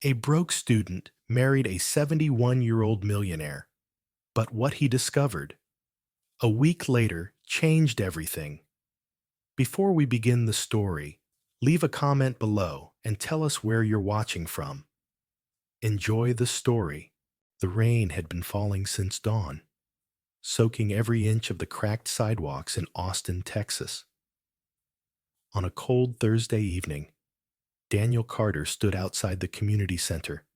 A broke student married a 71-year-old millionaire, but what he discovered a week later changed everything. Before we begin the story, leave a comment below and tell us where you're watching from. Enjoy the story. The rain had been falling since dawn, soaking every inch of the cracked sidewalks in Austin, Texas. On a cold Thursday evening, Daniel Carter stood outside the community center,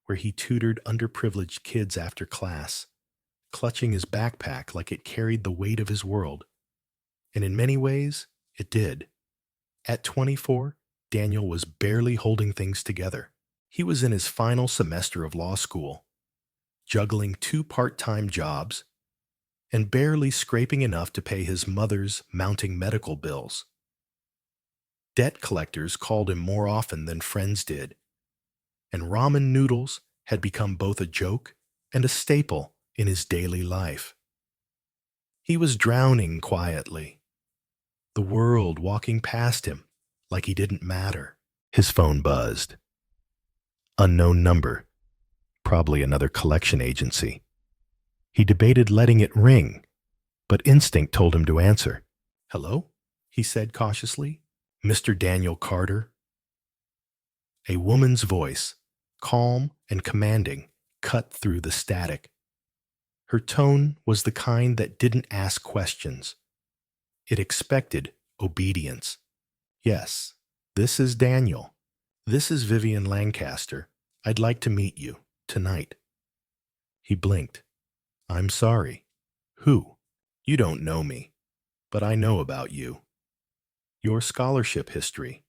where he tutored underprivileged kids after class, clutching his backpack like it carried the weight of his world. And in many ways, it did. At 24, Daniel was barely holding things together. He was in his final semester of law school, juggling two part-time jobs, and barely scraping enough to pay his mother's mounting medical bills. Debt collectors called him more often than friends did, and ramen noodles had become both a joke and a staple in his daily life. He was drowning quietly, the world walking past him like he didn't matter. His phone buzzed. Unknown number, probably another collection agency. He debated letting it ring, but instinct told him to answer. "Hello?" he said cautiously. "Mr. Daniel Carter?" A woman's voice, calm and commanding, cut through the static. Her tone was the kind that didn't ask questions. It expected obedience. "Yes, this is Daniel. This is Vivian Lancaster. I'd like to meet you, tonight." He blinked. "I'm sorry. Who?" "You don't know me, but I know about you. Your scholarship history,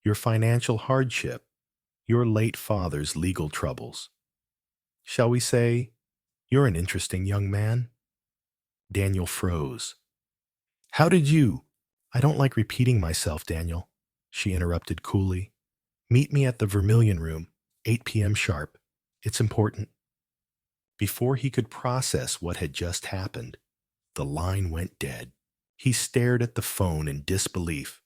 your financial hardship, your late father's legal troubles. Shall we say, you're an interesting young man?" Daniel froze. "How did you—" "I don't like repeating myself, Daniel," she interrupted coolly. "Meet me at the Vermilion Room, 8 p.m. sharp. It's important." Before he could process what had just happened, the line went dead. He stared at the phone in disbelief.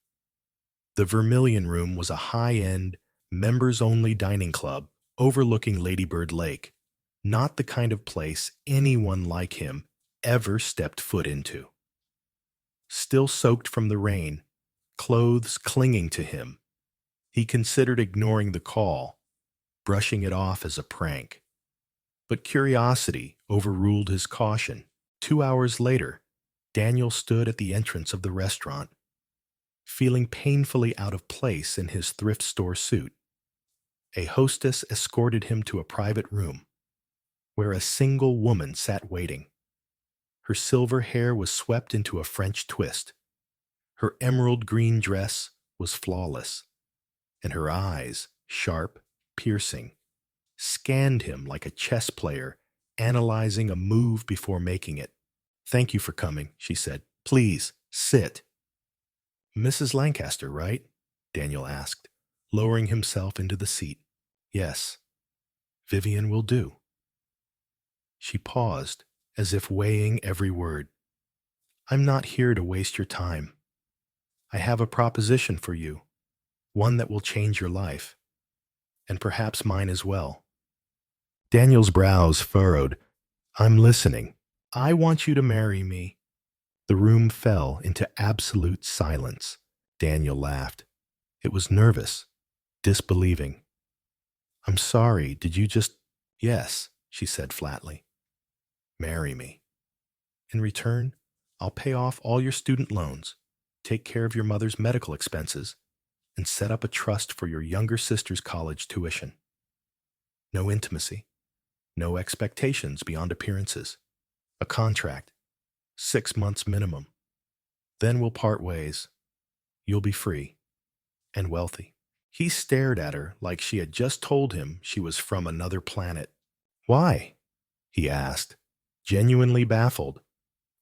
The Vermilion Room was a high-end, members-only dining club overlooking Ladybird Lake, not the kind of place anyone like him ever stepped foot into. Still soaked from the rain, clothes clinging to him, he considered ignoring the call, brushing it off as a prank. But curiosity overruled his caution. 2 hours later, Daniel stood at the entrance of the restaurant, feeling painfully out of place in his thrift store suit. A hostess escorted him to a private room, where a single woman sat waiting. Her silver hair was swept into a French twist. Her emerald green dress was flawless, and her eyes, sharp, piercing, scanned him like a chess player analyzing a move before making it. "Thank you for coming," she said. "Please, sit." "Mrs. Lancaster, right?" Daniel asked, lowering himself into the seat. "Yes. Vivian will do." She paused, as if weighing every word. "I'm not here to waste your time. I have a proposition for you, one that will change your life, and perhaps mine as well." Daniel's brows furrowed. "I'm listening." "I want you to marry me." The room fell into absolute silence. Daniel laughed. It was nervous, disbelieving. "I'm sorry, did you just—" "Yes," she said flatly. "Marry me. In return, I'll pay off all your student loans, take care of your mother's medical expenses, and set up a trust for your younger sister's college tuition. No intimacy, no expectations beyond appearances. A contract, 6 months minimum. Then we'll part ways. You'll be free and wealthy." He stared at her like she had just told him she was from another planet. "Why?" he asked, genuinely baffled.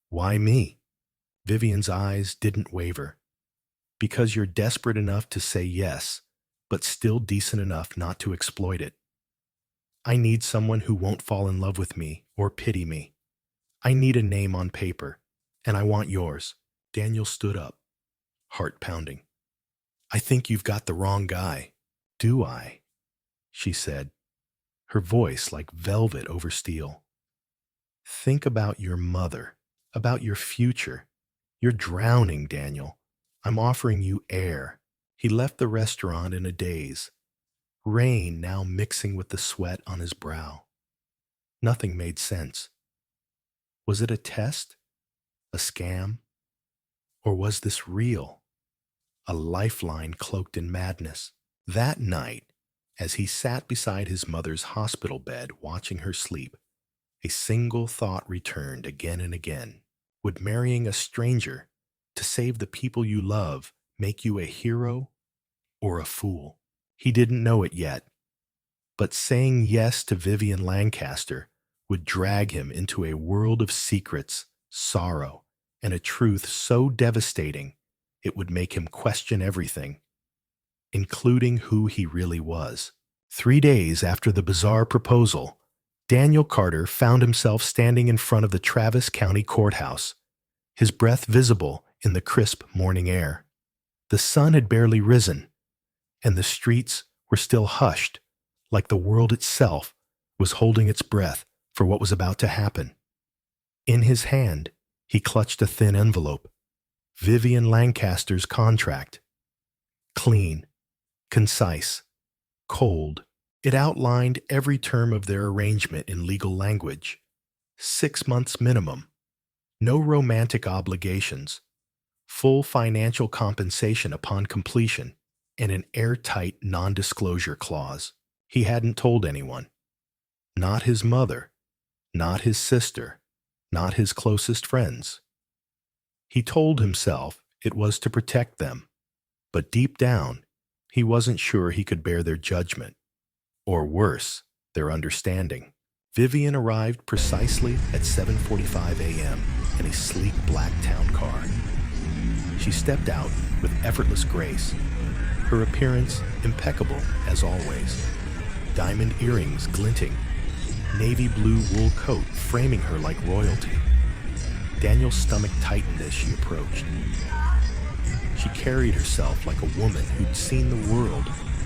"Why me?" Vivian's eyes didn't waver. "Because you're desperate enough to say yes, but still decent enough not to exploit it. I need someone who won't fall in love with me or pity me. I need a name on paper, and I want yours." Daniel stood up, heart pounding. "I think you've got the wrong guy." "Do I?" she said, her voice like velvet over steel. Think about your mother, about your future. You're drowning, Daniel. I'm offering you air. He left the restaurant in a daze, rain now mixing with the sweat on his brow. Nothing made sense. Was it a test? A scam? Or was this real? A lifeline cloaked in madness. That night, as he sat beside his mother's hospital bed watching her sleep, a single thought returned again and again. Would marrying a stranger to save the people you love make you a hero or a fool? He didn't know it yet, but saying yes to Vivian Lancaster would drag him into a world of secrets, sorrow, and a truth so devastating it would make him question everything, including who he really was. 3 days after the bizarre proposal, Daniel Carter found himself standing in front of the Travis County Courthouse, his breath visible in the crisp morning air. The sun had barely risen, and the streets were still hushed, like the world itself was holding its breath for what was about to happen. In his hand, he clutched a thin envelope, Vivian Lancaster's contract. Clean, concise, cold. It outlined every term of their arrangement in legal language. 6 months minimum, no romantic obligations, full financial compensation upon completion, and an airtight non-disclosure clause. He hadn't told anyone. Not his mother, not his sister, not his closest friends. He told himself it was to protect them, but deep down, he wasn't sure he could bear their judgment, or worse, their understanding. Vivian arrived precisely at 7:45 a.m. in a sleek black town car. She stepped out with effortless grace, her appearance impeccable as always, diamond earrings glinting, navy blue wool coat framing her like royalty. Daniel's stomach tightened as she approached. She carried herself like a woman who'd seen the world,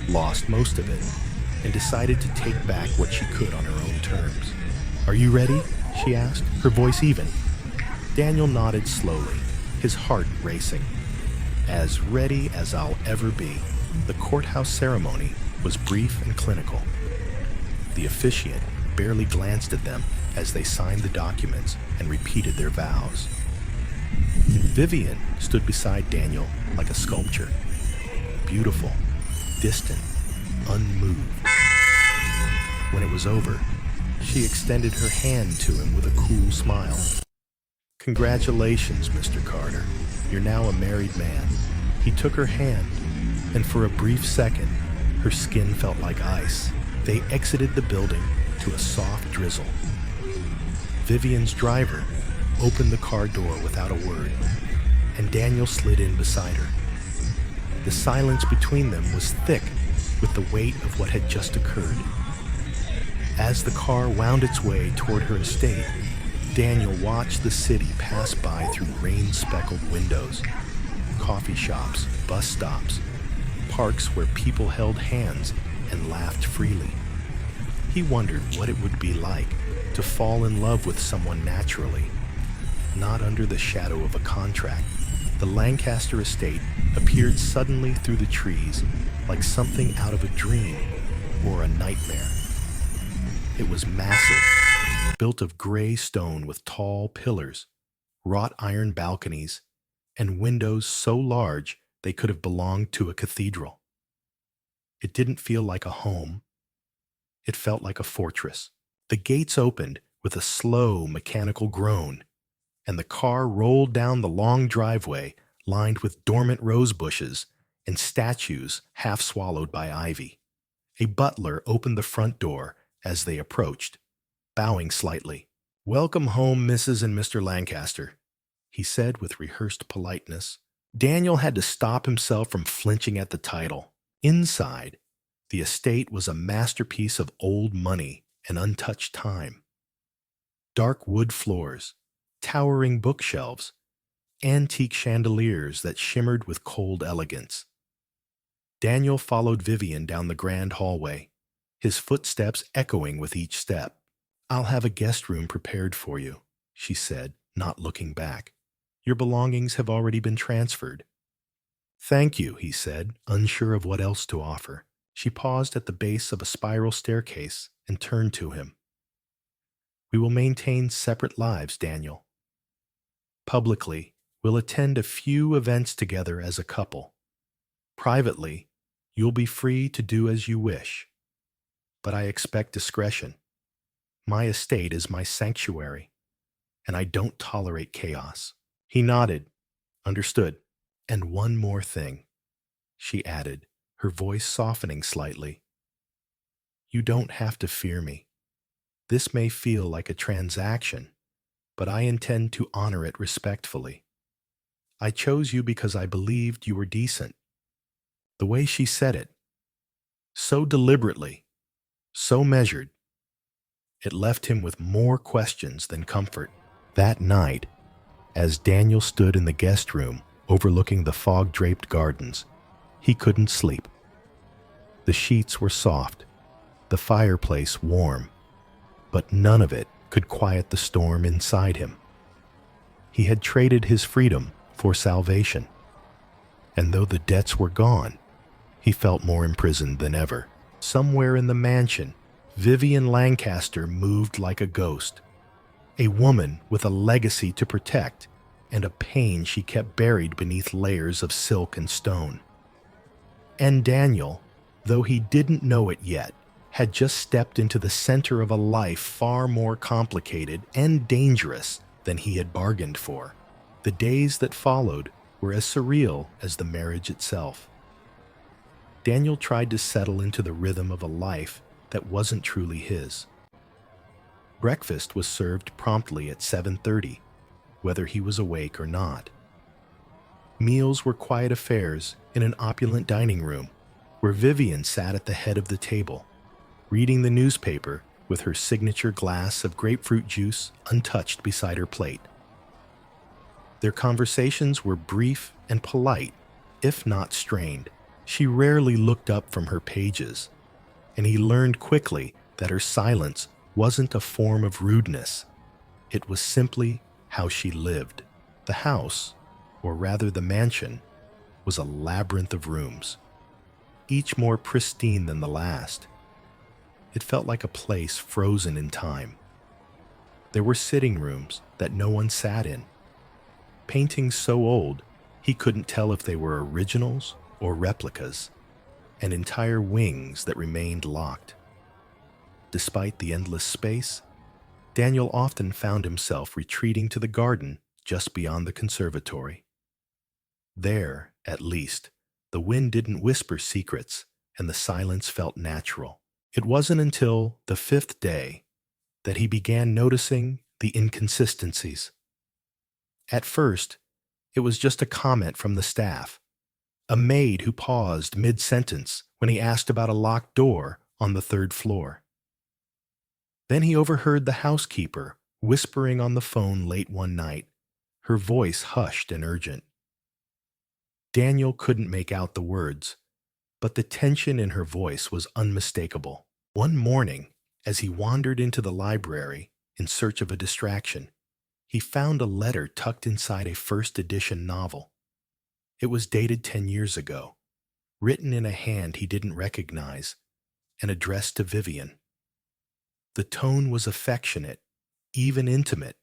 lost most of it, and decided to take back what she could on her own terms. "Are you ready?" she asked, her voice even. Daniel nodded slowly, his heart racing. As ready as I'll ever be. The courthouse ceremony was brief and clinical. The officiant barely glanced at them as they signed the documents and repeated their vows. Vivian stood beside Daniel like a sculpture, beautiful, distant, unmoved. When it was over, she extended her hand to him with a cool smile. "Congratulations, Mr. Carter. You're now a married man." He took her hand, and for a brief second, her skin felt like ice. They exited the building to a soft drizzle. Vivian's driver opened the car door without a word, and Daniel slid in beside her. The silence between them was thick with the weight of what had just occurred. As the car wound its way toward her estate, Daniel watched the city pass by through rain-speckled windows. Coffee shops, bus stops, parks where people held hands and laughed freely. He wondered what it would be like to fall in love with someone naturally, not under the shadow of a contract. The Lancaster estate appeared suddenly through the trees like something out of a dream or a nightmare. It was massive, built of gray stone with tall pillars, wrought iron balconies, and windows so large they could have belonged to a cathedral. It didn't feel like a home. It felt like a fortress. The gates opened with a slow mechanical groan, and the car rolled down the long driveway lined with dormant rose bushes and statues half swallowed by ivy. A butler opened the front door as they approached, bowing slightly. "Welcome home, Mrs. and Mr. Lancaster," he said with rehearsed politeness. Daniel had to stop himself from flinching at the title. Inside, the estate was a masterpiece of old money and untouched time. Dark wood floors, towering bookshelves, antique chandeliers that shimmered with cold elegance. Daniel followed Vivian down the grand hallway, his footsteps echoing with each step. "I'll have a guest room prepared for you," she said, not looking back. "Your belongings have already been transferred." "Thank you," he said, unsure of what else to offer. She paused at the base of a spiral staircase and turned to him. "We will maintain separate lives, Daniel. Publicly, we'll attend a few events together as a couple. Privately, you'll be free to do as you wish. But I expect discretion. My estate is my sanctuary, and I don't tolerate chaos." He nodded. "Understood. And one more thing," she added, her voice softening slightly. "You don't have to fear me. This may feel like a transaction, but I intend to honor it respectfully. I chose you because I believed you were decent." The way she said it, so deliberately, so measured, it left him with more questions than comfort. That night, as Daniel stood in the guest room overlooking the fog-draped gardens, he couldn't sleep. The sheets were soft, the fireplace warm, but none of it could quiet the storm inside him. He had traded his freedom for salvation, and though the debts were gone, he felt more imprisoned than ever. Somewhere in the mansion, Vivian Lancaster moved like a ghost, a woman with a legacy to protect and a pain she kept buried beneath layers of silk and stone. And Daniel, though he didn't know it yet, had just stepped into the center of a life far more complicated and dangerous than he had bargained for. The days that followed were as surreal as the marriage itself. Daniel tried to settle into the rhythm of a life that wasn't truly his. Breakfast was served promptly at 7:30, whether he was awake or not. Meals were quiet affairs in an opulent dining room, where Vivian sat at the head of the table, reading the newspaper with her signature glass of grapefruit juice untouched beside her plate. Their conversations were brief and polite, if not strained. She rarely looked up from her pages, and he learned quickly that her silence wasn't a form of rudeness. It was simply how she lived. The house, or rather the mansion, was a labyrinth of rooms, each more pristine than the last. It felt like a place frozen in time. There were sitting rooms that no one sat in, paintings so old he couldn't tell if they were originals or replicas, and entire wings that remained locked. Despite the endless space, Daniel often found himself retreating to the garden just beyond the conservatory. There, at least, the wind didn't whisper secrets, and the silence felt natural. It wasn't until the 5th day that he began noticing the inconsistencies. At first, it was just a comment from the staff, a maid who paused mid-sentence when he asked about a locked door on the 3rd floor. Then he overheard the housekeeper whispering on the phone late one night, her voice hushed and urgent. Daniel couldn't make out the words, but the tension in her voice was unmistakable. One morning, as he wandered into the library in search of a distraction, he found a letter tucked inside a first edition novel. It was dated 10 years ago, written in a hand he didn't recognize, and addressed to Vivian. The tone was affectionate, even intimate,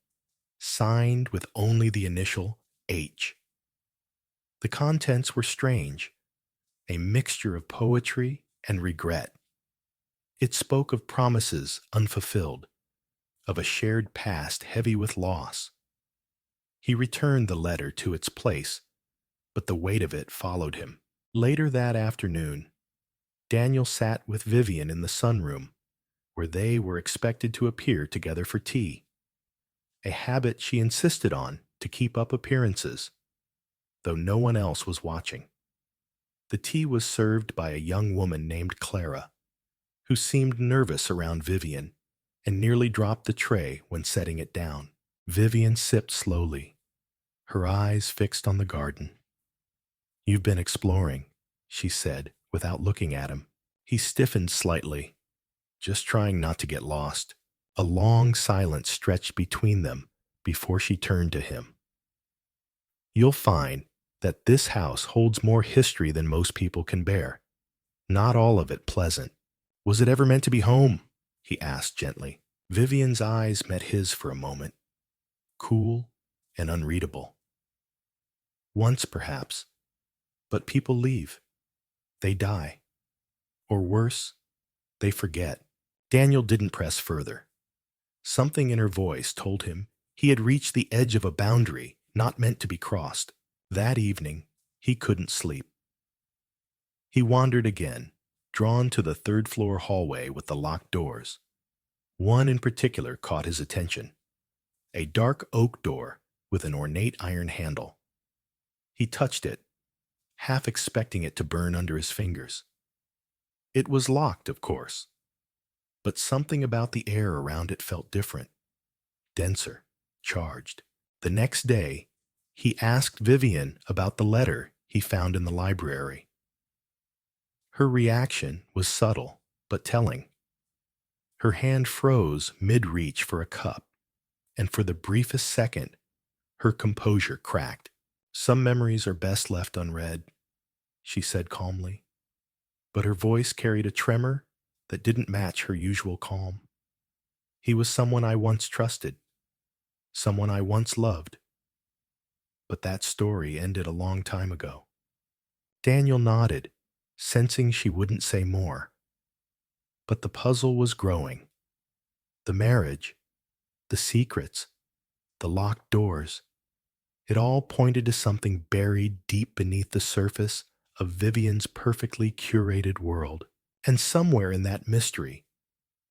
signed with only the initial H. The contents were strange, a mixture of poetry and regret. It spoke of promises unfulfilled, of a shared past heavy with loss. He returned the letter to its place, but the weight of it followed him. Later that afternoon, Daniel sat with Vivian in the sunroom, where they were expected to appear together for tea, a habit she insisted on to keep up appearances, though no one else was watching. The tea was served by a young woman named Clara, who seemed nervous around Vivian and nearly dropped the tray when setting it down. Vivian sipped slowly, her eyes fixed on the garden. "You've been exploring," she said, without looking at him. He stiffened slightly, just trying not to get lost. A long silence stretched between them before she turned to him. You'll find that this house holds more history than most people can bear. Not all of it pleasant. Was it ever meant to be home? He asked gently. Vivian's eyes met his for a moment, cool and unreadable. Once, perhaps, but people leave. They die. Or worse, they forget. Daniel didn't press further. Something in her voice told him he had reached the edge of a boundary not meant to be crossed. That evening, he couldn't sleep. He wandered again, drawn to the third-floor hallway with the locked doors. One in particular caught his attention, a dark oak door with an ornate iron handle. He touched it, half expecting it to burn under his fingers. It was locked, of course, but something about the air around it felt different, denser, charged. The next day, he asked Vivian about the letter he found in the library. Her reaction was subtle but telling. Her hand froze mid-reach for a cup, and for the briefest second, her composure cracked. Some memories are best left unread, she said calmly, but her voice carried a tremor that didn't match her usual calm. He was someone I once trusted, someone I once loved, but that story ended a long time ago. Daniel nodded, sensing she wouldn't say more. But the puzzle was growing. The marriage, the secrets, the locked doors, it all pointed to something buried deep beneath the surface of Vivian's perfectly curated world. And somewhere in that mystery,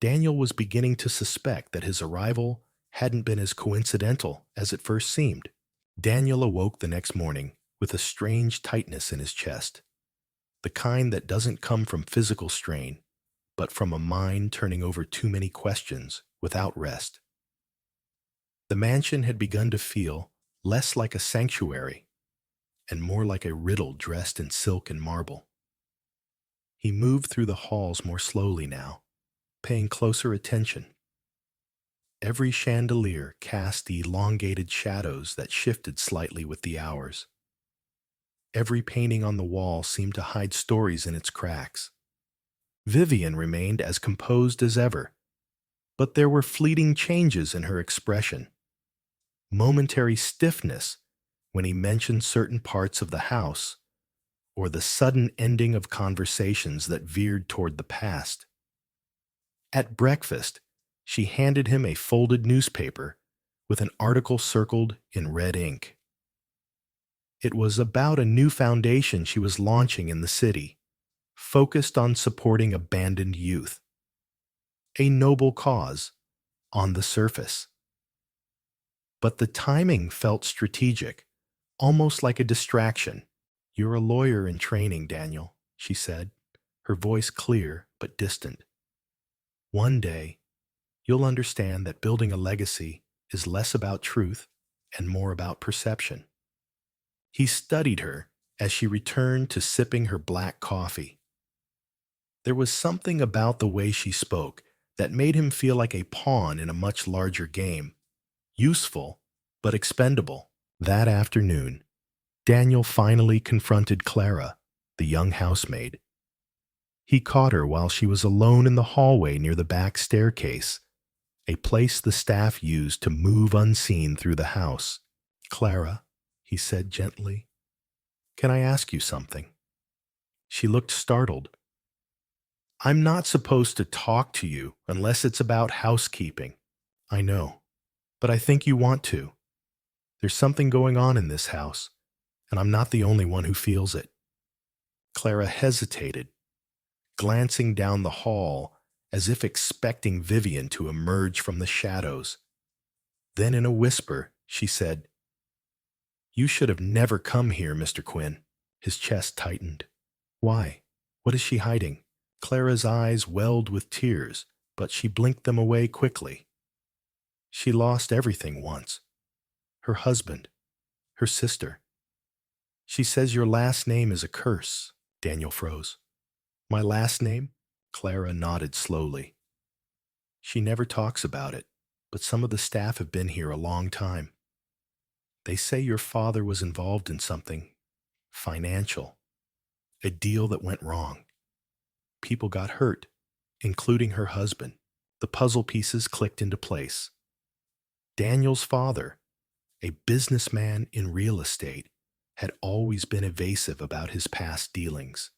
Daniel was beginning to suspect that his arrival hadn't been as coincidental as it first seemed. Daniel awoke the next morning with a strange tightness in his chest, the kind that doesn't come from physical strain, but from a mind turning over too many questions without rest. The mansion had begun to feel less like a sanctuary and more like a riddle dressed in silk and marble. He moved through the halls more slowly now, paying closer attention. Every chandelier cast the elongated shadows that shifted slightly with the hours. Every painting on the wall seemed to hide stories in its cracks. Vivian remained as composed as ever, but there were fleeting changes in her expression. Momentary stiffness when he mentioned certain parts of the house, or the sudden ending of conversations that veered toward the past. At breakfast, she handed him a folded newspaper with an article circled in red ink. It was about a new foundation she was launching in the city, focused on supporting abandoned youth. A noble cause, on the surface. But the timing felt strategic, almost like a distraction. You're a lawyer in training, Daniel, she said, her voice clear but distant. One day, you'll understand that building a legacy is less about truth and more about perception. He studied her as she returned to sipping her black coffee. There was something about the way she spoke that made him feel like a pawn in a much larger game, useful but expendable. That afternoon, Daniel finally confronted Clara, the young housemaid. He caught her while she was alone in the hallway near the back staircase, a place the staff used to move unseen through the house. Clara, he said gently, can I ask you something? She looked startled. I'm not supposed to talk to you unless it's about housekeeping. I know, but I think you want to. There's something going on in this house, and I'm not the only one who feels it. Clara hesitated, glancing down the hall as if expecting Vivian to emerge from the shadows. Then in a whisper, she said, You should have never come here, Mr. Quinn. His chest tightened. Why? What is she hiding? Clara's eyes welled with tears, but she blinked them away quickly. She lost everything once. Her husband, her sister. She says your last name is a curse. Daniel froze. My last name? Clara nodded slowly. She never talks about it, but some of the staff have been here a long time. They say your father was involved in something financial, a deal that went wrong. People got hurt, including her husband. The puzzle pieces clicked into place. Daniel's father, a businessman in real estate, had always been evasive about his past dealings.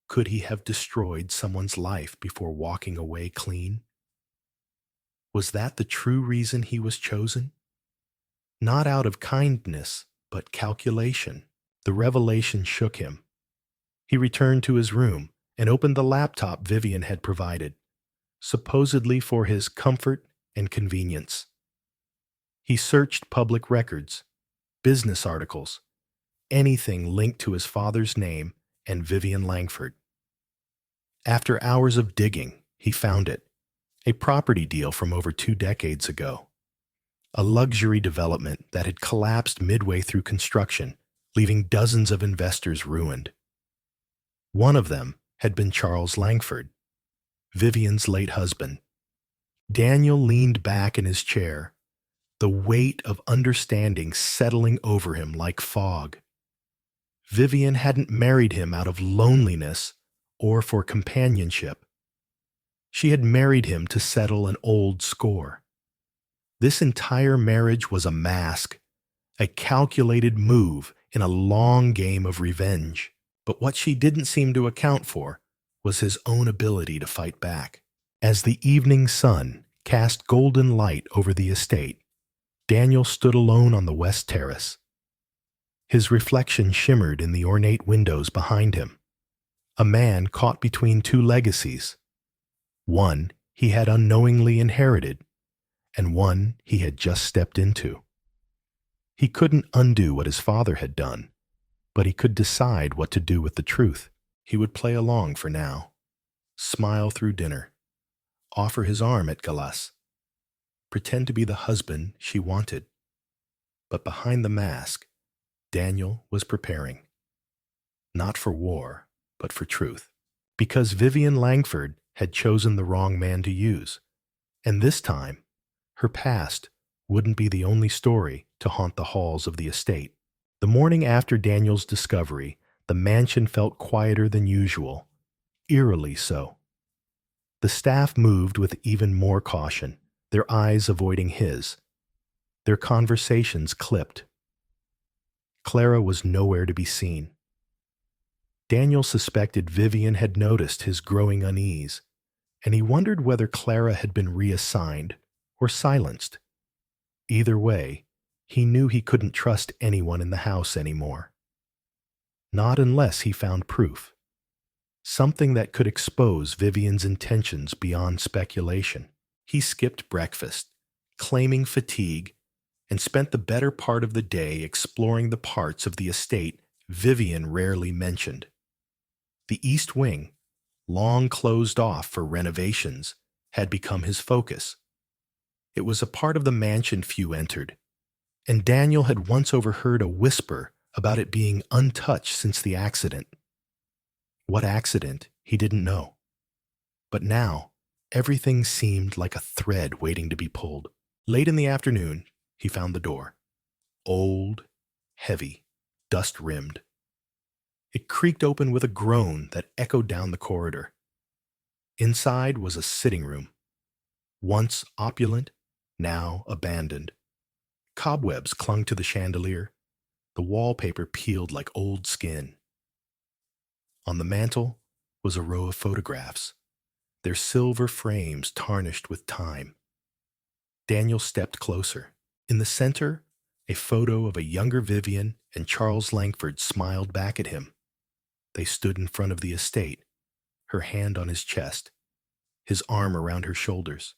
Could he have destroyed someone's life before walking away clean? Was that the true reason he was chosen? Not out of kindness, but calculation. The revelation shook him. He returned to his room and opened the laptop Vivian had provided, supposedly for his comfort and convenience. He searched public records, business articles, anything linked to his father's name and Vivian Langford. After hours of digging, he found it, a property deal from over 2 decades ago. A luxury development that had collapsed midway through construction, leaving dozens of investors ruined. One of them had been Charles Langford, Vivian's late husband. Daniel leaned back in his chair, the weight of understanding settling over him like fog. Vivian hadn't married him out of loneliness or for companionship. She had married him to settle an old score. This entire marriage was a mask, a calculated move in a long game of revenge. But what she didn't seem to account for was his own ability to fight back. As the evening sun cast golden light over the estate, Daniel stood alone on the west terrace. His reflection shimmered in the ornate windows behind him. A man caught between 2 legacies. One he had unknowingly inherited, and one he had just stepped into. He couldn't undo what his father had done, but he could decide what to do with the truth. He would play along for now, smile through dinner, offer his arm at galas, pretend to be the husband she wanted. But behind the mask, Daniel was preparing. Not for war, but for truth. Because Vivian Langford had chosen the wrong man to use. And this time, her past wouldn't be the only story to haunt the halls of the estate. The morning after Daniel's discovery, the mansion felt quieter than usual, eerily so. The staff moved with even more caution, their eyes avoiding his. Their conversations clipped. Clara was nowhere to be seen. Daniel suspected Vivian had noticed his growing unease, and he wondered whether Clara had been reassigned or silenced. Either way, he knew he couldn't trust anyone in the house anymore. Not unless he found proof. Something that could expose Vivian's intentions beyond speculation. He skipped breakfast, claiming fatigue, and spent the better part of the day exploring the parts of the estate Vivian rarely mentioned. The east wing, long closed off for renovations, had become his focus. It was a part of the mansion few entered, and Daniel had once overheard a whisper about it being untouched since the accident. What accident, he didn't know. But now, everything seemed like a thread waiting to be pulled. Late in the afternoon, he found the door. Old, heavy, dust-rimmed. It creaked open with a groan that echoed down the corridor. Inside was a sitting room, once opulent, now abandoned. Cobwebs clung to the chandelier, the wallpaper peeled like old skin. On the mantel was a row of photographs, their silver frames tarnished with time. Daniel stepped closer. In the center, a photo of a younger Vivian and Charles Langford smiled back at him. They stood in front of the estate, her hand on his chest, his arm around her shoulders.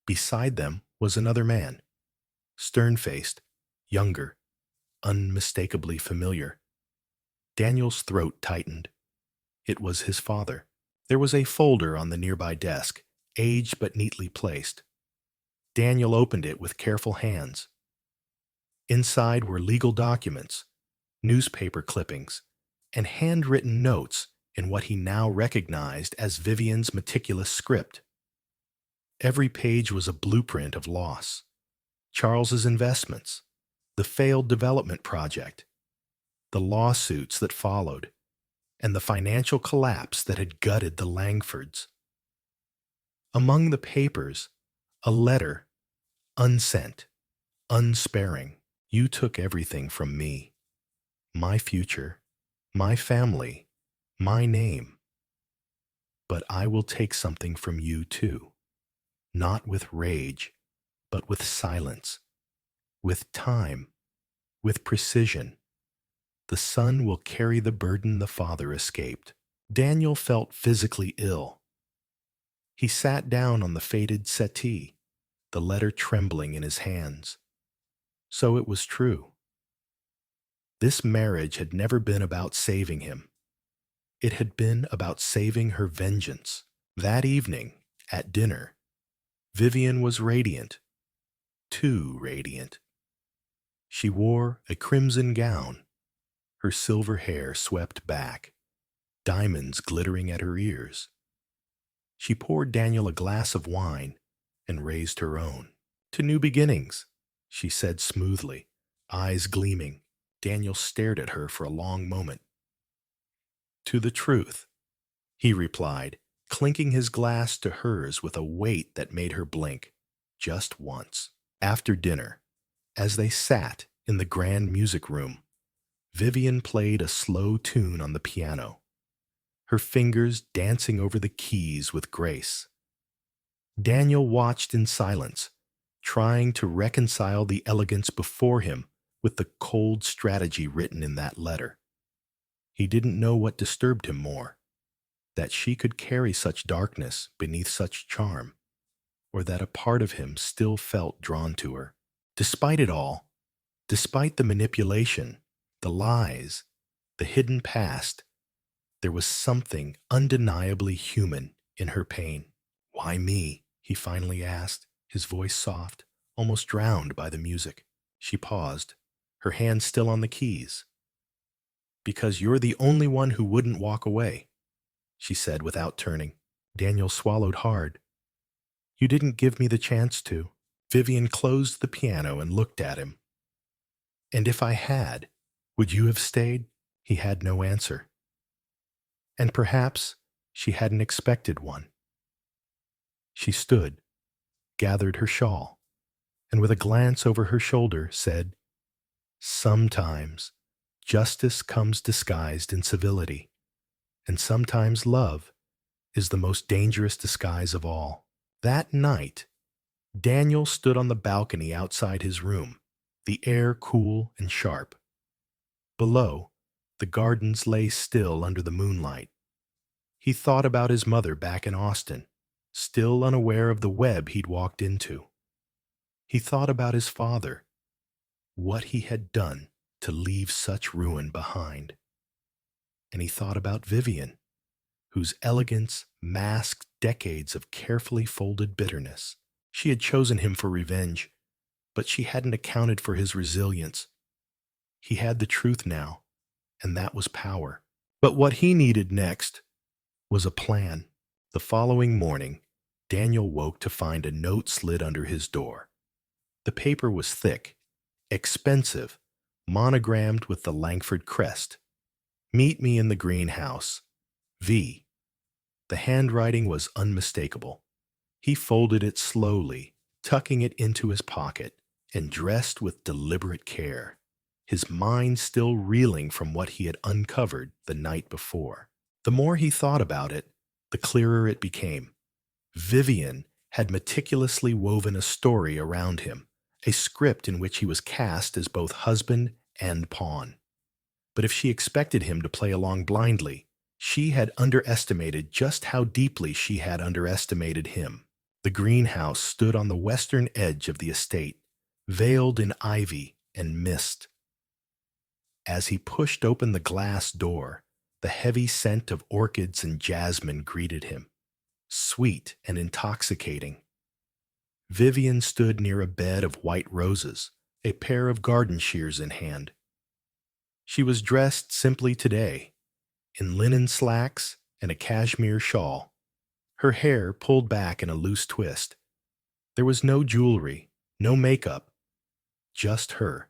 Beside them was another man, stern-faced, younger, unmistakably familiar. Daniel's throat tightened. It was his father. There was a folder on the nearby desk, aged but neatly placed. Daniel opened it with careful hands. Inside were legal documents, newspaper clippings, and handwritten notes in what he now recognized as Vivian's meticulous script. Every page was a blueprint of loss. Charles's investments, the failed development project, the lawsuits that followed, and the financial collapse that had gutted the Langfords. Among the papers, a letter, unsent, unsparing. You took everything from me, my future, my family, my name. But I will take something from you too, not with rage, but with silence, with time, with precision. The son will carry the burden the father escaped. Daniel felt physically ill. He sat down on the faded settee, the letter trembling in his hands. So it was true. This marriage had never been about saving him. It had been about saving her vengeance. That evening, at dinner, Vivian was radiant, too radiant. She wore a crimson gown, her silver hair swept back, diamonds glittering at her ears. She poured Daniel a glass of wine and raised her own. To new beginnings, she said smoothly, eyes gleaming. Daniel stared at her for a long moment. To the truth, he replied, clinking his glass to hers with a weight that made her blink, just once. After dinner, as they sat in the grand music room, Vivian played a slow tune on the piano, her fingers dancing over the keys with grace. Daniel watched in silence, trying to reconcile the elegance before him with the cold strategy written in that letter. He didn't know what disturbed him more, that she could carry such darkness beneath such charm, or that a part of him still felt drawn to her. Despite it all, despite the manipulation, the lies, the hidden past, there was something undeniably human in her pain. Why me? He finally asked, his voice soft, almost drowned by the music. She paused, her hand still on the keys. Because you're the only one who wouldn't walk away, she said without turning. Daniel swallowed hard. You didn't give me the chance to. Vivian closed the piano and looked at him. And if I had, would you have stayed? He had no answer. And perhaps she hadn't expected one. She stood, gathered her shawl, and with a glance over her shoulder said, Sometimes justice comes disguised in civility, and sometimes love is the most dangerous disguise of all. That night, Daniel stood on the balcony outside his room, the air cool and sharp. Below, the gardens lay still under the moonlight. He thought about his mother back in Austin, still unaware of the web he'd walked into. He thought about his father, what he had done to leave such ruin behind. And he thought about Vivian, whose elegance masked decades of carefully folded bitterness. She had chosen him for revenge, but she hadn't accounted for his resilience. He had the truth now, and that was power. But what he needed next was a plan. The following morning, Daniel woke to find a note slid under his door. The paper was thick, expensive, monogrammed with the Langford crest. Meet me in the greenhouse. V. The handwriting was unmistakable. He folded it slowly, tucking it into his pocket, and dressed with deliberate care, his mind still reeling from what he had uncovered the night before. The more he thought about it, the clearer it became. Vivian had meticulously woven a story around him, a script in which he was cast as both husband and pawn. But if she expected him to play along blindly, she had underestimated just how deeply she had underestimated him. The greenhouse stood on the western edge of the estate, veiled in ivy and mist. As he pushed open the glass door, the heavy scent of orchids and jasmine greeted him, sweet and intoxicating. Vivian stood near a bed of white roses, a pair of garden shears in hand. She was dressed simply today, in linen slacks and a cashmere shawl, her hair pulled back in a loose twist. There was no jewelry, no makeup, just her,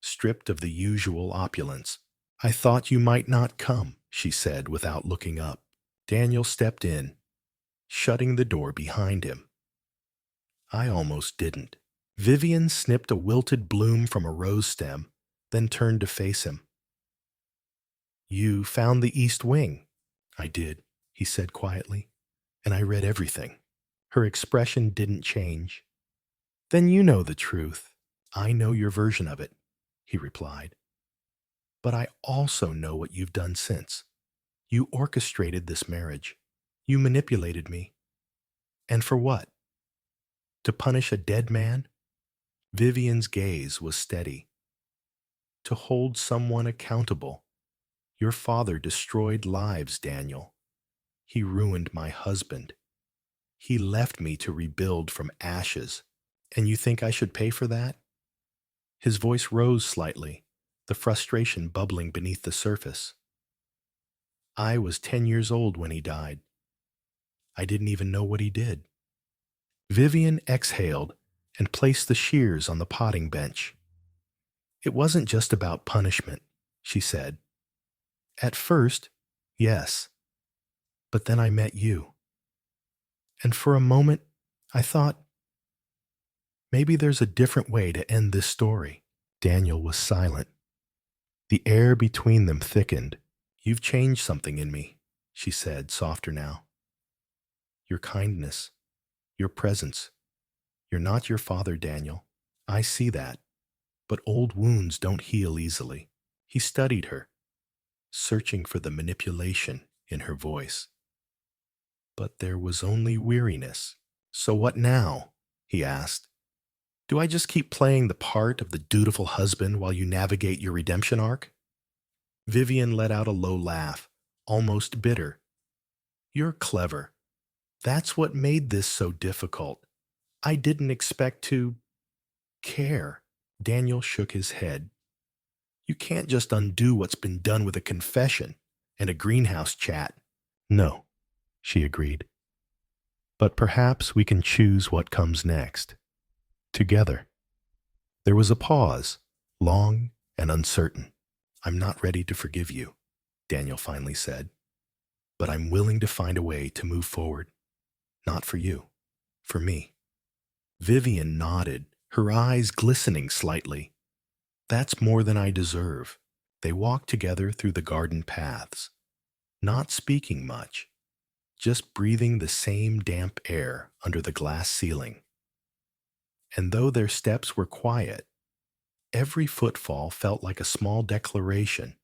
stripped of the usual opulence. "I thought you might not come," she said without looking up. Daniel stepped in, shutting the door behind him. I almost didn't. Vivian snipped a wilted bloom from a rose stem, then turned to face him. "You found the East Wing." "I did," he said quietly, "and I read everything." Her expression didn't change. "Then you know the truth." "I know your version of it," he replied. "But I also know what you've done since. You orchestrated this marriage. You manipulated me. And for what? To punish a dead man?" Vivian's gaze was steady. "To hold someone accountable. Your father destroyed lives, Daniel. He ruined my husband. He left me to rebuild from ashes. And you think I should pay for that?" His voice rose slightly, the frustration bubbling beneath the surface. "I was 10 years old when he died. I didn't even know what he did." Vivian exhaled and placed the shears on the potting bench. "It wasn't just about punishment," she said. "At first, yes. But then I met you. And for a moment, I thought, maybe there's a different way to end this story." Daniel was silent. The air between them thickened. "You've changed something in me," she said, softer now. "Your kindness, your presence. You're not your father, Daniel. I see that. But old wounds don't heal easily." He studied her, searching for the manipulation in her voice. But there was only weariness. "So what now?" he asked. "Do I just keep playing the part of the dutiful husband while you navigate your redemption arc?" Vivian let out a low laugh, almost bitter. "You're clever. That's what made this so difficult. I didn't expect to care." Daniel shook his head. "You can't just undo what's been done with a confession and a greenhouse chat." "No," she agreed. "But perhaps we can choose what comes next. Together." There was a pause, long and uncertain. "I'm not ready to forgive you," Daniel finally said. "But I'm willing to find a way to move forward. Not for you, for me." Vivian nodded, her eyes glistening slightly. "That's more than I deserve." They walked together through the garden paths, not speaking much, just breathing the same damp air under the glass ceiling. And though their steps were quiet, every footfall felt like a small declaration.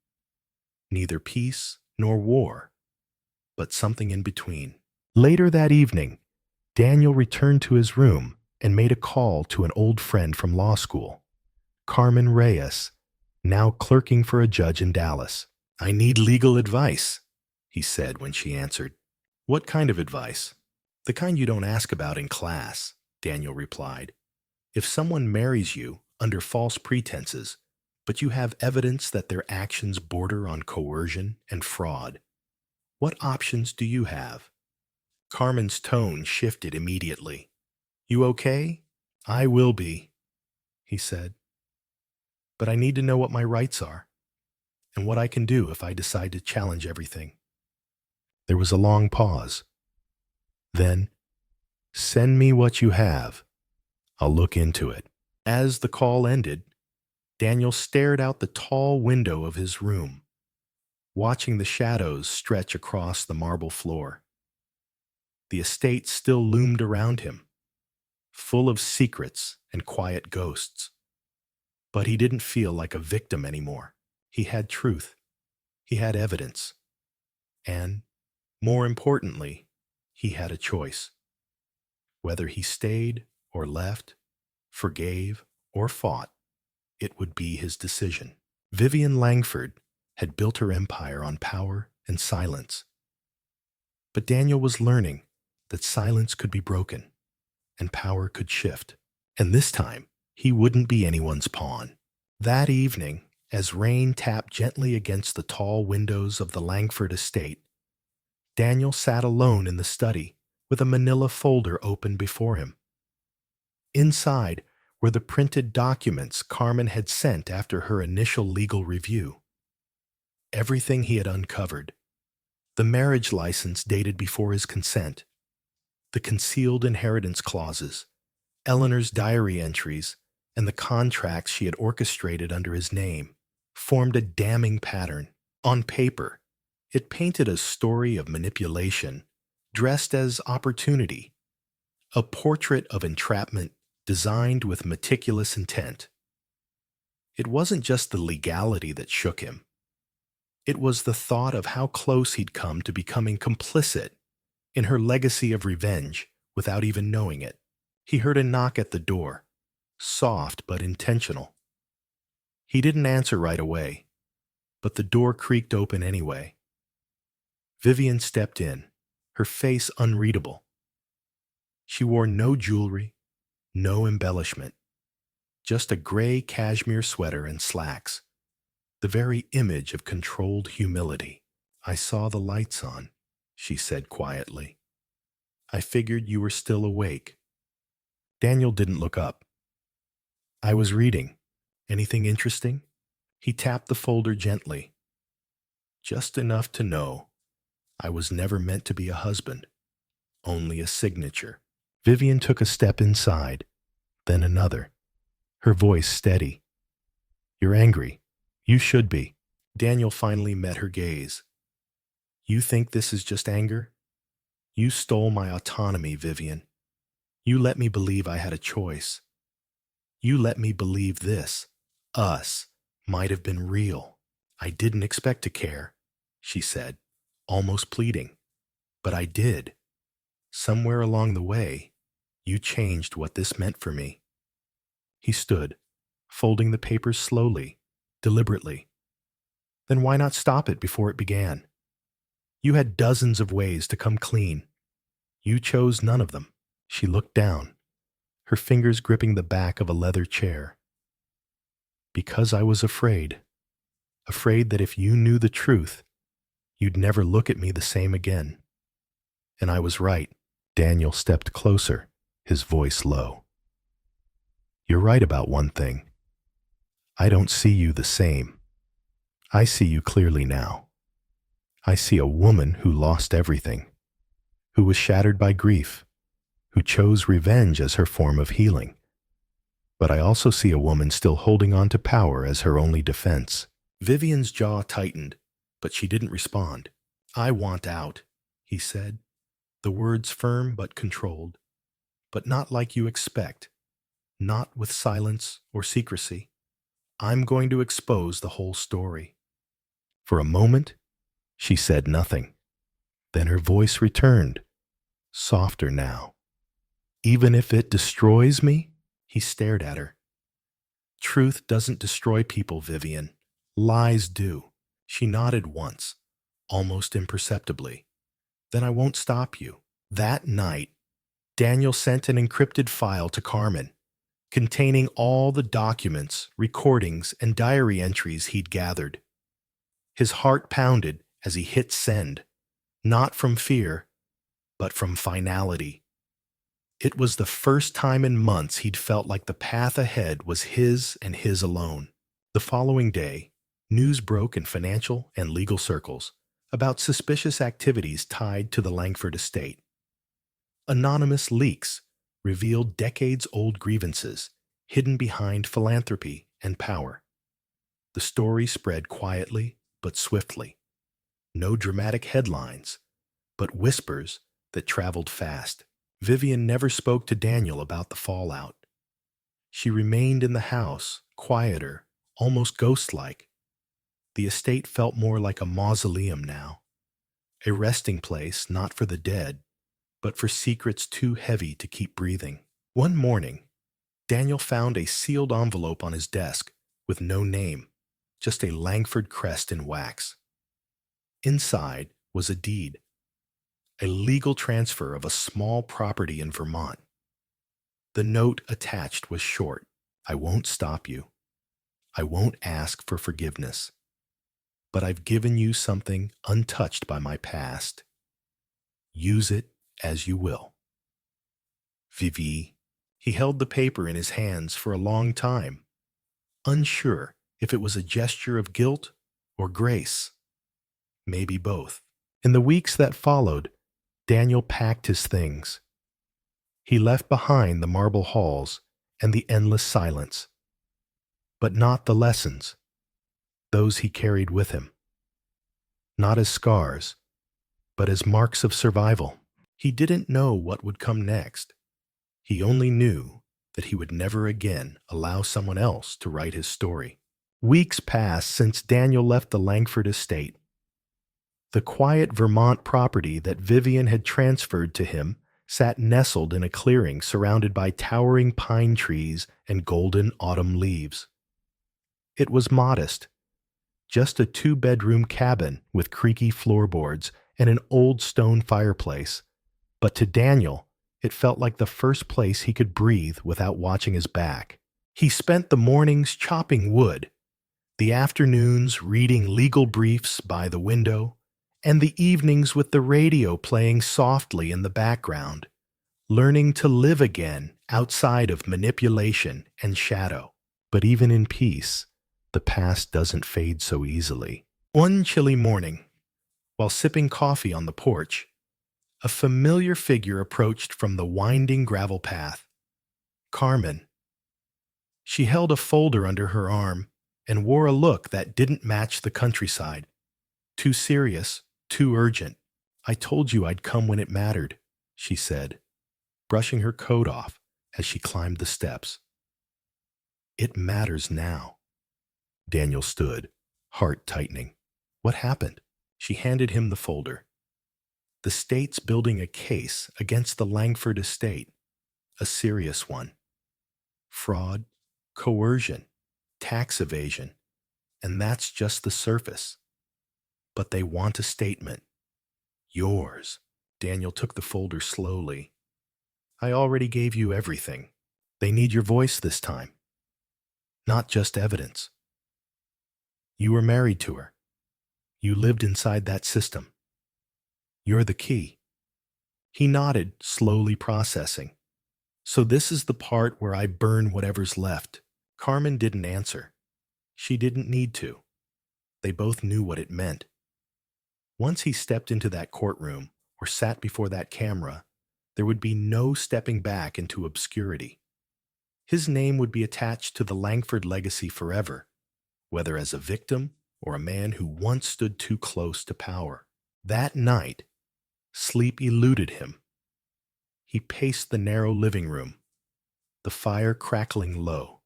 Neither peace nor war, but something in between. Later that evening, Daniel returned to his room and made a call to an old friend from law school, Carmen Reyes, now clerking for a judge in Dallas. "I need legal advice," he said when she answered. "What kind of advice?" "The kind you don't ask about in class," Daniel replied. "If someone marries you under false pretenses, but you have evidence that their actions border on coercion and fraud, what options do you have?" Carmen's tone shifted immediately. "You okay?" "I will be," he said. "But I need to know what my rights are, and what I can do if I decide to challenge everything." There was a long pause. Then, "Send me what you have. I'll look into it." As the call ended, Daniel stared out the tall window of his room, watching the shadows stretch across the marble floor. The estate still loomed around him, full of secrets and quiet ghosts. But he didn't feel like a victim anymore. He had truth. He had evidence. And, more importantly, he had a choice. Whether he stayed or left, forgave or fought, it would be his decision. Vivian Langford had built her empire on power and silence. But Daniel was learning that silence could be broken and power could shift. And this time, he wouldn't be anyone's pawn. That evening, as rain tapped gently against the tall windows of the Langford estate, Daniel sat alone in the study with a manila folder open before him. Inside were the printed documents Carmen had sent after her initial legal review. Everything he had uncovered: the marriage license dated before his consent, the concealed inheritance clauses, Eleanor's diary entries, and the contracts she had orchestrated under his name, formed a damning pattern. On paper, it painted a story of manipulation dressed as opportunity, a portrait of entrapment designed with meticulous intent. It wasn't just the legality that shook him. It was the thought of how close he'd come to becoming complicit in her legacy of revenge without even knowing it. He heard a knock at the door, soft but intentional. He didn't answer right away, but the door creaked open anyway. Vivian stepped in, her face unreadable. She wore no jewelry, no embellishment, just a gray cashmere sweater and slacks, the very image of controlled humility. "I saw the lights on," she said quietly. "I figured you were still awake." Daniel didn't look up. "I was reading. Anything interesting?" He tapped the folder gently. "Just enough to know I was never meant to be a husband, only a signature." Vivian took a step inside, then another, her voice steady. "You're angry. You should be." Daniel finally met her gaze. "You think this is just anger? You stole my autonomy, Vivian. You let me believe I had a choice. You let me believe this, us, might have been real." "I didn't expect to care," she said, almost pleading. "But I did. Somewhere along the way, you changed what this meant for me." He stood, folding the papers slowly, deliberately. "Then why not stop it before it began? You had dozens of ways to come clean. You chose none of them." She looked down, her fingers gripping the back of a leather chair. "Because I was afraid. Afraid that if you knew the truth, you'd never look at me the same again. And I was right." Daniel stepped closer, his voice low. "You're right about one thing. I don't see you the same. I see you clearly now. I see a woman who lost everything, who was shattered by grief, who chose revenge as her form of healing. But I also see a woman still holding on to power as her only defense." Vivian's jaw tightened, but she didn't respond. "I want out," he said, the words firm but controlled. "But not like you expect. Not with silence or secrecy. I'm going to expose the whole story." For a moment, she said nothing. Then her voice returned, softer now. "Even if it destroys me?" He stared at her. "Truth doesn't destroy people, Vivian. Lies do." She nodded once, almost imperceptibly. "Then I won't stop you." That night, Daniel sent an encrypted file to Carmen, containing all the documents, recordings, and diary entries he'd gathered. His heart pounded as he hit send, not from fear, but from finality. It was the first time in months he'd felt like the path ahead was his and his alone. The following day, news broke in financial and legal circles about suspicious activities tied to the Langford estate. Anonymous leaks revealed decades-old grievances hidden behind philanthropy and power. The story spread quietly but swiftly. No dramatic headlines, but whispers that traveled fast. Vivian never spoke to Daniel about the fallout. She remained in the house, quieter, almost ghost-like. The estate felt more like a mausoleum now, a resting place not for the dead, but for secrets too heavy to keep breathing. One morning, Daniel found a sealed envelope on his desk with no name, just a Langford crest in wax. Inside was a deed, a legal transfer of a small property in Vermont. The note attached was short. "I won't stop you. I won't ask for forgiveness. But I've given you something untouched by my past. Use it as you will. Vivi." He held the paper in his hands for a long time, unsure if it was a gesture of guilt or grace, maybe both. In the weeks that followed, Daniel packed his things. He left behind the marble halls and the endless silence, but not the lessons, those he carried with him. Not as scars, but as marks of survival. He didn't know what would come next. He only knew that he would never again allow someone else to write his story. Weeks passed since Daniel left the Langford estate. The quiet Vermont property that Vivian had transferred to him sat nestled in a clearing surrounded by towering pine trees and golden autumn leaves. It was modest, just a two-bedroom cabin with creaky floorboards and an old stone fireplace. But to Daniel, it felt like the first place he could breathe without watching his back. He spent the mornings chopping wood, the afternoons reading legal briefs by the window, and the evenings with the radio playing softly in the background, learning to live again outside of manipulation and shadow. But even in peace, the past doesn't fade so easily. One chilly morning, while sipping coffee on the porch, a familiar figure approached from the winding gravel path. Carmen. She held a folder under her arm and wore a look that didn't match the countryside. Too serious, too urgent. "I told you I'd come when it mattered," she said, brushing her coat off as she climbed the steps. "It matters now." Daniel stood, heart tightening. "What happened?" She handed him the folder. "The state's building a case against the Langford estate, a serious one. Fraud, coercion, tax evasion, and that's just the surface. But they want a statement. Yours." Daniel took the folder slowly. "I already gave you everything. They need your voice this time. Not just evidence. You were married to her. You lived inside that system. You're the key." He nodded, slowly processing. "So this is the part where I burn whatever's left." Carmen didn't answer. She didn't need to. They both knew what it meant. Once he stepped into that courtroom or sat before that camera, there would be no stepping back into obscurity. His name would be attached to the Langford legacy forever, whether as a victim or a man who once stood too close to power. That night, sleep eluded him. He paced the narrow living room, the fire crackling low,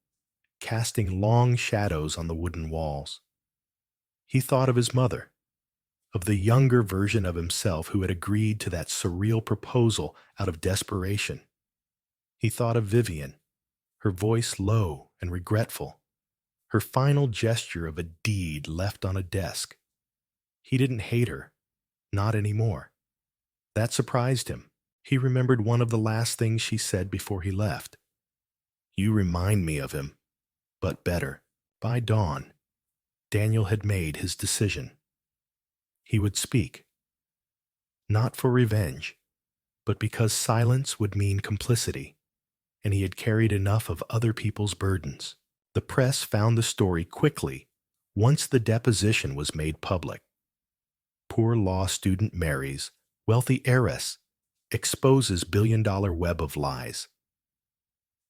casting long shadows on the wooden walls. He thought of his mother, of the younger version of himself who had agreed to that surreal proposal out of desperation. He thought of Vivian, her voice low and regretful, her final gesture of a deed left on a desk. He didn't hate her, not anymore. That surprised him. He remembered one of the last things she said before he left. "You remind me of him, but better." By dawn, Daniel had made his decision. He would speak. Not for revenge, but because silence would mean complicity, and he had carried enough of other people's burdens. The press found the story quickly once the deposition was made public. Poor law student marries wealthy heiress, exposes billion-dollar web of lies.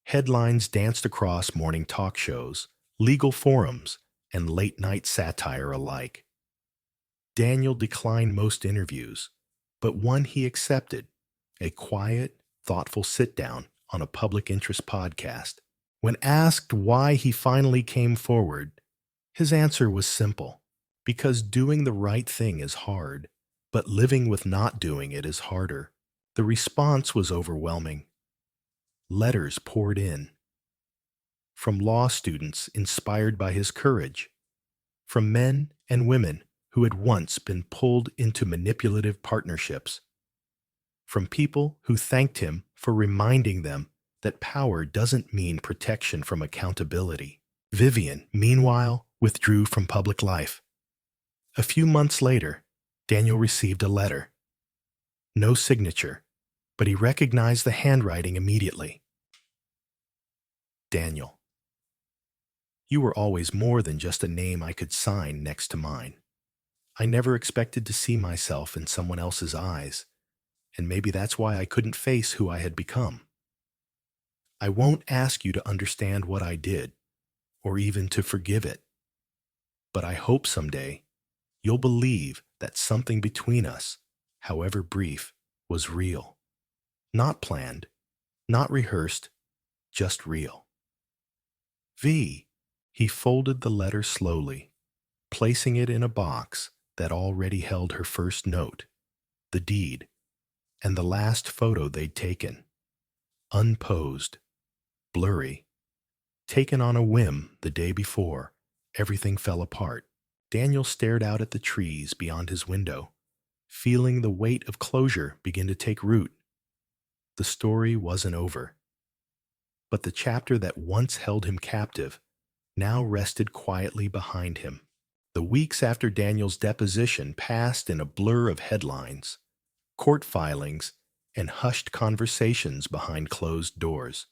Headlines danced across morning talk shows, legal forums, and late-night satire alike. Daniel declined most interviews, but one he accepted, a quiet, thoughtful sit-down on a public interest podcast. When asked why he finally came forward, his answer was simple: because doing the right thing is hard, but living with not doing it is harder. The response was overwhelming. Letters poured in. From law students inspired by his courage, from men and women who had once been pulled into manipulative partnerships, from people who thanked him for reminding them that power doesn't mean protection from accountability. Vivian, meanwhile, withdrew from public life. A few months later, Daniel received a letter. No signature, but he recognized the handwriting immediately. Daniel, you were always more than just a name I could sign next to mine. I never expected to see myself in someone else's eyes, and maybe that's why I couldn't face who I had become. I won't ask you to understand what I did, or even to forgive it, but I hope someday you'll believe that something between us, however brief, was real. Not planned, not rehearsed, just real. V. He folded the letter slowly, placing it in a box that already held her first note, the deed, and the last photo they'd taken. Unposed, blurry, taken on a whim the day before, everything fell apart. Daniel stared out at the trees beyond his window, feeling the weight of closure begin to take root. The story wasn't over, but the chapter that once held him captive now rested quietly behind him. The weeks after Daniel's deposition passed in a blur of headlines, court filings, and hushed conversations behind closed doors.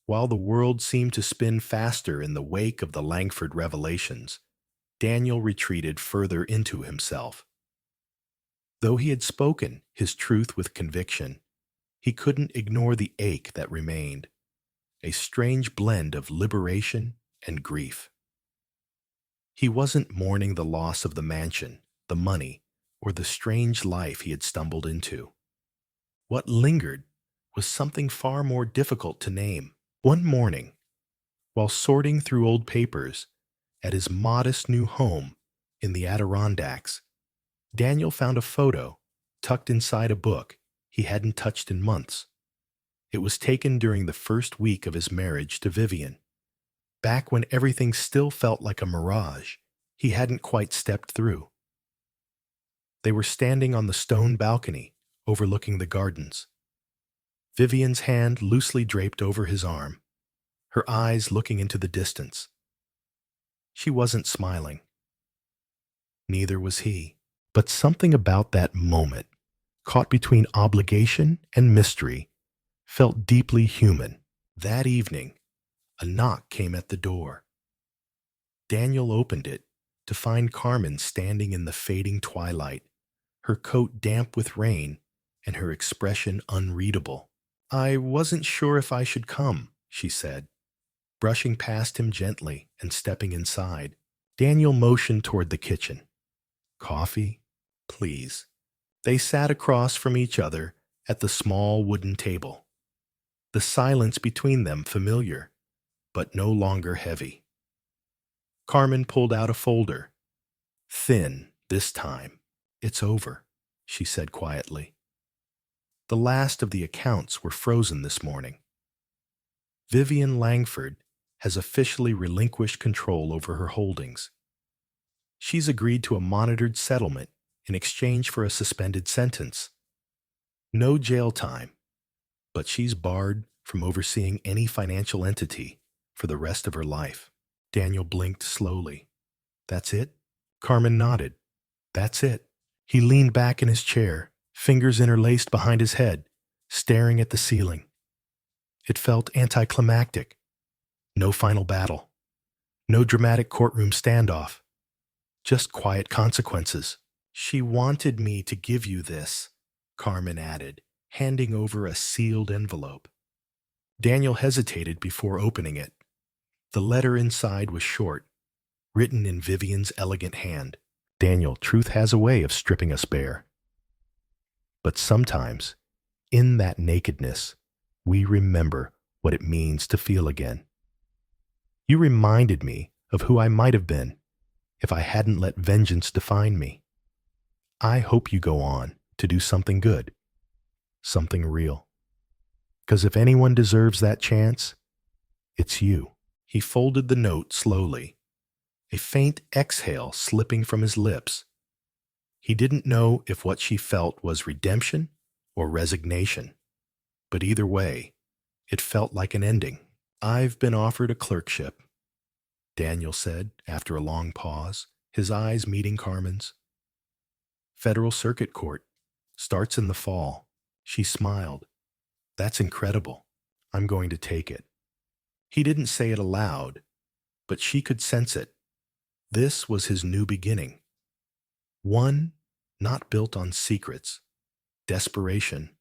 While the world seemed to spin faster in the wake of the Langford revelations, Daniel retreated further into himself. Though he had spoken his truth with conviction, he couldn't ignore the ache that remained, a strange blend of liberation and grief. He wasn't mourning the loss of the mansion, the money, or the strange life he had stumbled into. What lingered was something far more difficult to name. One morning, while sorting through old papers at his modest new home in the Adirondacks, Daniel found a photo tucked inside a book he hadn't touched in months. It was taken during the first week of his marriage to Vivian, back when everything still felt like a mirage he hadn't quite stepped through. They were standing on the stone balcony overlooking the gardens, Vivian's hand loosely draped over his arm, her eyes looking into the distance. She wasn't smiling. Neither was he. But something about that moment, caught between obligation and mystery, felt deeply human. That evening, a knock came at the door. Daniel opened it to find Carmen standing in the fading twilight, her coat damp with rain and her expression unreadable. "I wasn't sure if I should come," she said, brushing past him gently and stepping inside. Daniel motioned toward the kitchen. "Coffee, please." They sat across from each other at the small wooden table, the silence between them familiar, but no longer heavy. Carmen pulled out a folder. "Thin, this time. It's over," she said quietly. "The last of the accounts were frozen this morning. Vivian Langford has officially relinquished control over her holdings. She's agreed to a monitored settlement in exchange for a suspended sentence. No jail time, but she's barred from overseeing any financial entity for the rest of her life." Daniel blinked slowly. "That's it?" Carmen nodded. "That's it." He leaned back in his chair, fingers interlaced behind his head, staring at the ceiling. It felt anticlimactic. No final battle. No dramatic courtroom standoff. Just quiet consequences. "She wanted me to give you this," Carmen added, handing over a sealed envelope. Daniel hesitated before opening it. The letter inside was short, written in Vivian's elegant hand. "Daniel, truth has a way of stripping us bare. But sometimes, in that nakedness, we remember what it means to feel again. You reminded me of who I might have been if I hadn't let vengeance define me. I hope you go on to do something good, something real. Because if anyone deserves that chance, it's you." He folded the note slowly, a faint exhale slipping from his lips. He didn't know if what she felt was redemption or resignation, but either way, it felt like an ending. "I've been offered a clerkship," Daniel said after a long pause, his eyes meeting Carmen's. "Federal Circuit Court. Starts in the fall." She smiled. "That's incredible. I'm going to take it." He didn't say it aloud, but she could sense it. This was his new beginning. One not built on secrets, desperation,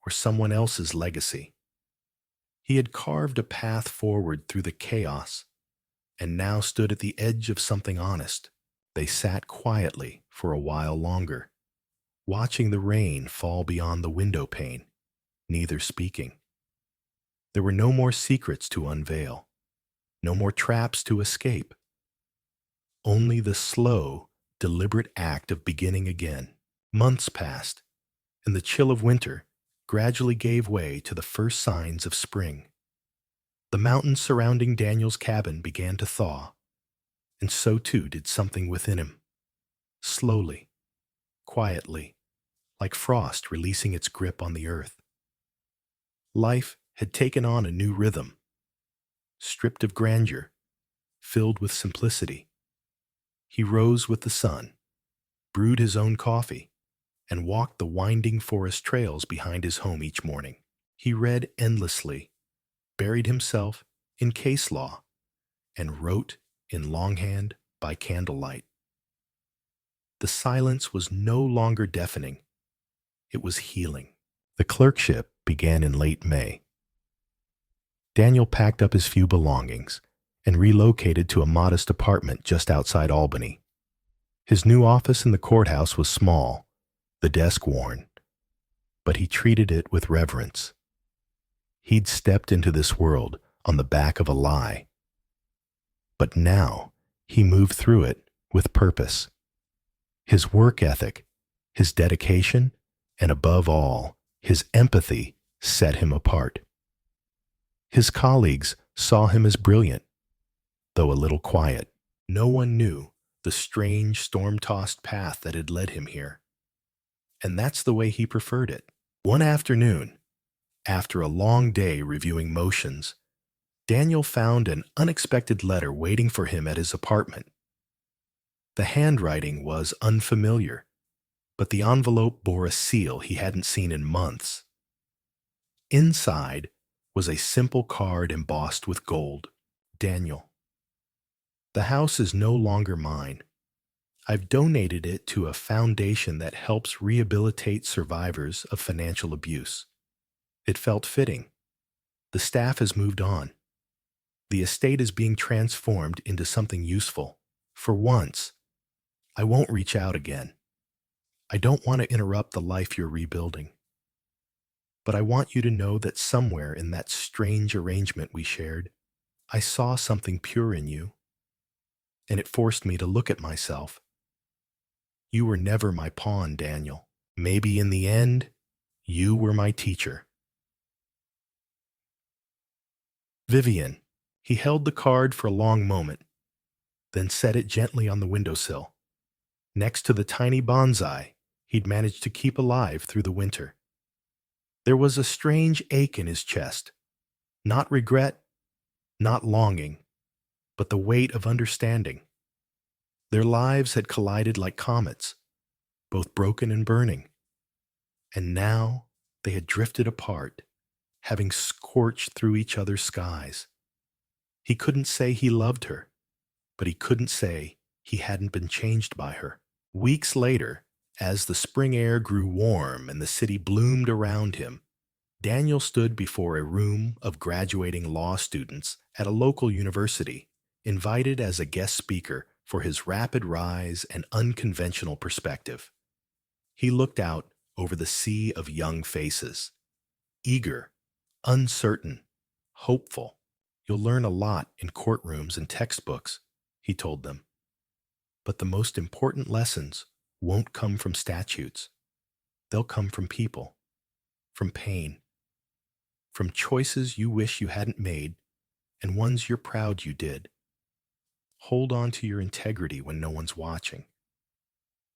or someone else's legacy. He had carved a path forward through the chaos and now stood at the edge of something honest. They sat quietly for a while longer, watching the rain fall beyond the window pane, neither speaking. There were no more secrets to unveil, no more traps to escape, only the slow, deliberate act of beginning again. Months passed, and the chill of winter gradually gave way to the first signs of spring. The mountains surrounding Daniel's cabin began to thaw, and so too did something within him. Slowly, quietly, like frost releasing its grip on the earth. Life had taken on a new rhythm, stripped of grandeur, filled with simplicity. He rose with the sun, brewed his own coffee, and walked the winding forest trails behind his home each morning. He read endlessly, buried himself in case law, and wrote in longhand by candlelight. The silence was no longer deafening. It was healing. The clerkship began in late May. Daniel packed up his few belongings and relocated to a modest apartment just outside Albany. His new office in the courthouse was small, the desk worn, but he treated it with reverence. He'd stepped into this world on the back of a lie, but now he moved through it with purpose. His work ethic, his dedication, and above all, his empathy set him apart. His colleagues saw him as brilliant, though a little quiet. No one knew the strange, storm-tossed path that had led him here. And that's the way he preferred it. One afternoon, after a long day reviewing motions, Daniel found an unexpected letter waiting for him at his apartment. The handwriting was unfamiliar, but the envelope bore a seal he hadn't seen in months. Inside was a simple card embossed with gold. Daniel, the house is no longer mine. I've donated it to a foundation that helps rehabilitate survivors of financial abuse. It felt fitting. The staff has moved on. The estate is being transformed into something useful. For once, I won't reach out again. I don't want to interrupt the life you're rebuilding. But I want you to know that somewhere in that strange arrangement we shared, I saw something pure in you, and it forced me to look at myself. You were never my pawn, Daniel. Maybe in the end, you were my teacher. Vivian. He held the card for a long moment, then set it gently on the windowsill, next to the tiny bonsai he'd managed to keep alive through the winter. There was a strange ache in his chest, not regret, not longing, but the weight of understanding. Their lives had collided like comets, both broken and burning, and now they had drifted apart, having scorched through each other's skies. He couldn't say he loved her, but he couldn't say he hadn't been changed by her. Weeks later, as the spring air grew warm and the city bloomed around him, Daniel stood before a room of graduating law students at a local university, invited as a guest speaker for his rapid rise and unconventional perspective. He looked out over the sea of young faces, eager, uncertain, hopeful. You'll learn a lot in courtrooms and textbooks, he told them. But the most important lessons won't come from statutes. They'll come from people, from pain, from choices you wish you hadn't made and ones you're proud you did. Hold on to your integrity when no one's watching,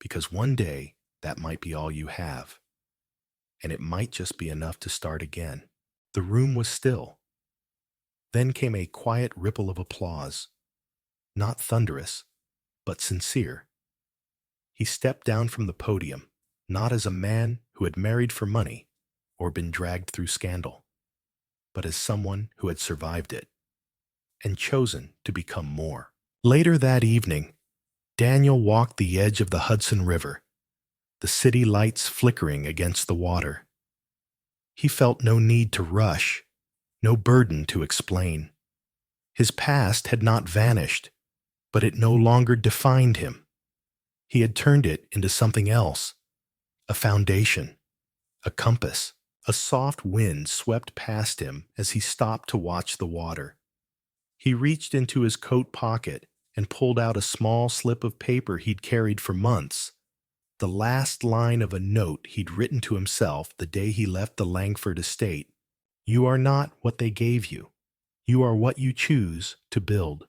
because one day that might be all you have, and it might just be enough to start again. The room was still. Then came a quiet ripple of applause, not thunderous, but sincere. He stepped down from the podium, not as a man who had married for money or been dragged through scandal, but as someone who had survived it. and chosen to become more. Later that evening, Daniel walked the edge of the Hudson River, the city lights flickering against the water. He felt no need to rush, no burden to explain. His past had not vanished, but it no longer defined him. He had turned it into something else, a foundation, a compass. A soft wind swept past him as he stopped to watch the water. He reached into his coat pocket and pulled out a small slip of paper he'd carried for months, the last line of a note he'd written to himself the day he left the Langford estate. "You are not what they gave you. You are what you choose to build."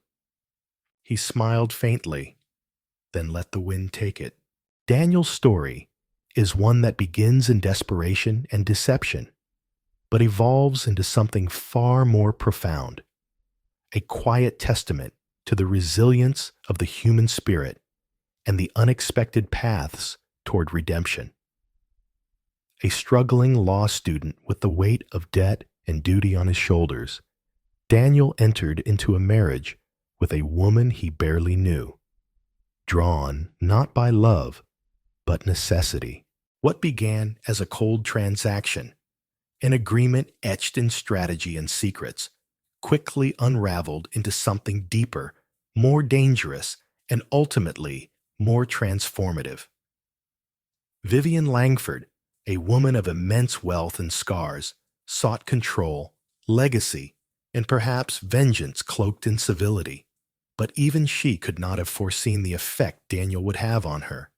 He smiled faintly, then let the wind take it. Daniel's story is one that begins in desperation and deception, but evolves into something far more profound, a quiet testament to the resilience of the human spirit and the unexpected paths toward redemption. A struggling law student with the weight of debt and duty on his shoulders, Daniel entered into a marriage with a woman he barely knew, drawn not by love, but necessity. What began as a cold transaction, an agreement etched in strategy and secrets, quickly unraveled into something deeper, more dangerous, and ultimately more transformative. Vivian Langford, a woman of immense wealth and scars, sought control, legacy, and perhaps vengeance cloaked in civility. But even she could not have foreseen the effect Daniel would have on her.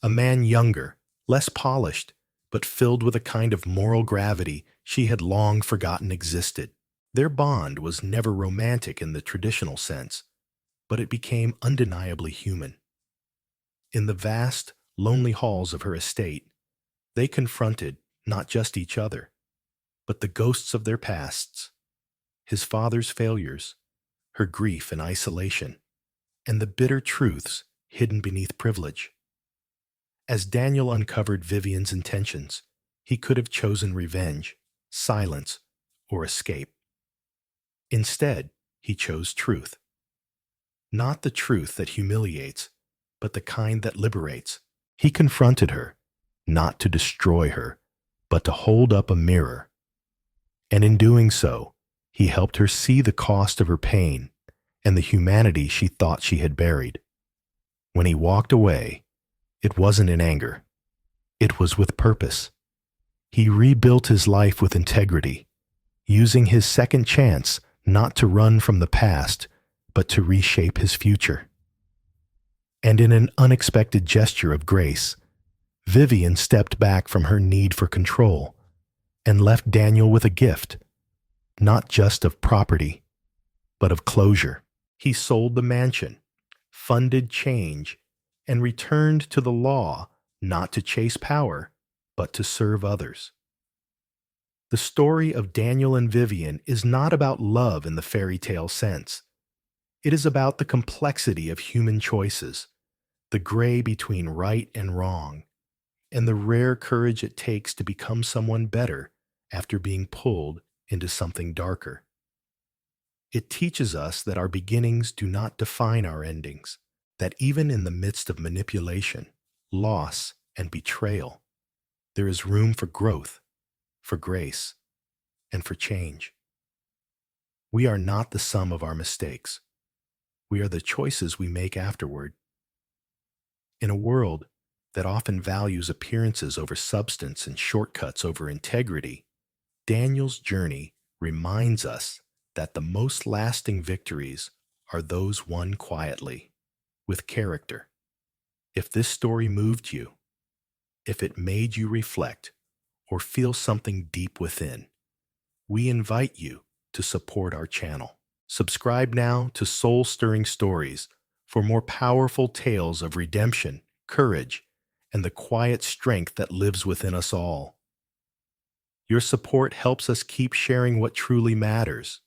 A man younger, less polished, but filled with a kind of moral gravity she had long forgotten existed. Their bond was never romantic in the traditional sense, but it became undeniably human. In the vast, lonely halls of her estate, they confronted not just each other, but the ghosts of their pasts, his father's failures, her grief and isolation, and the bitter truths hidden beneath privilege. As Daniel uncovered Vivian's intentions, he could have chosen revenge, silence, or escape. Instead, he chose truth. Not the truth that humiliates, but the kind that liberates. He confronted her, not to destroy her, but to hold up a mirror. And in doing so, he helped her see the cost of her pain and the humanity she thought she had buried. When he walked away, it wasn't in anger. It was with purpose. He rebuilt his life with integrity, using his second chance not to run from the past, but to reshape his future. And in an unexpected gesture of grace, Vivian stepped back from her need for control and left Daniel with a gift, not just of property, but of closure. He sold the mansion, funded change, and returned to the law not to chase power, but to serve others. The story of Daniel and Vivian is not about love in the fairy tale sense. It is about the complexity of human choices, the gray between right and wrong, and the rare courage it takes to become someone better after being pulled into something darker. It teaches us that our beginnings do not define our endings, that even in the midst of manipulation, loss, and betrayal, there is room for growth, for grace, and for change. We are not the sum of our mistakes. We are the choices we make afterward. In a world that often values appearances over substance and shortcuts over integrity, Daniel's journey reminds us that the most lasting victories are those won quietly, with character. If this story moved you, if it made you reflect or feel something deep within, we invite you to support our channel. Subscribe now to Soul Stirring Stories for more powerful tales of redemption, courage, and the quiet strength that lives within us all. Your support helps us keep sharing what truly matters.